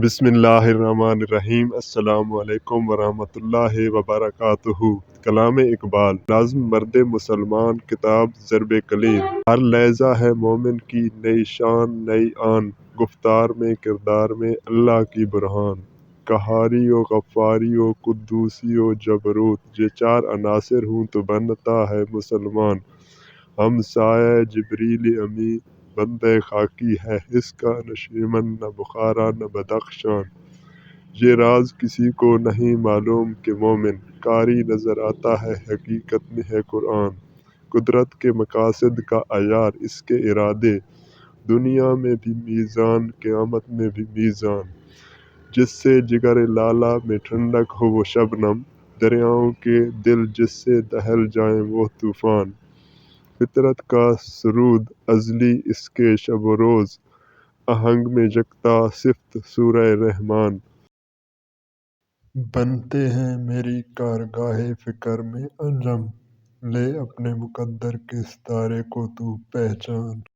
بسم اللہ الرحمن الرحیم۔ السلام علیکم ورحمۃ اللہ وبرکاتہ۔ کلام اقبال، نظم مرد مسلمان، کتاب ضرب کلیم۔ ہر لحظہ ہے مومن کی نئی شان نئی آن، گفتار میں کردار میں اللہ کی برہان۔ قہاری و غفاری و قدوسی و جبروت، یہ چار عناصر ہوں تو بنتا ہے مسلمان۔ ہم سایہ جبریل امی، بندہ خاکی ہے اس کا نشیمن، نہ بخارا نہ بدخشان۔ یہ راز کسی کو نہیں معلوم کہ مومن قاری نظر آتا ہے حقیقت میں ہے قرآن۔ قدرت کے مقاصد کا عیار اس کے ارادے، دنیا میں بھی میزان قیامت میں بھی میزان۔ جس سے جگر لالا میں ٹھنڈک ہو وہ شبنم، دریاؤں کے دل جس سے دہل جائیں وہ طوفان۔ فطرت کا سرود ازلی اس کے شب و روز، آہنگ میں جگتا صفت سورہ رحمان۔ بنتے ہیں میری کارگاہ فکر میں انجم، لے اپنے مقدر کے ستارے کو تو پہچان۔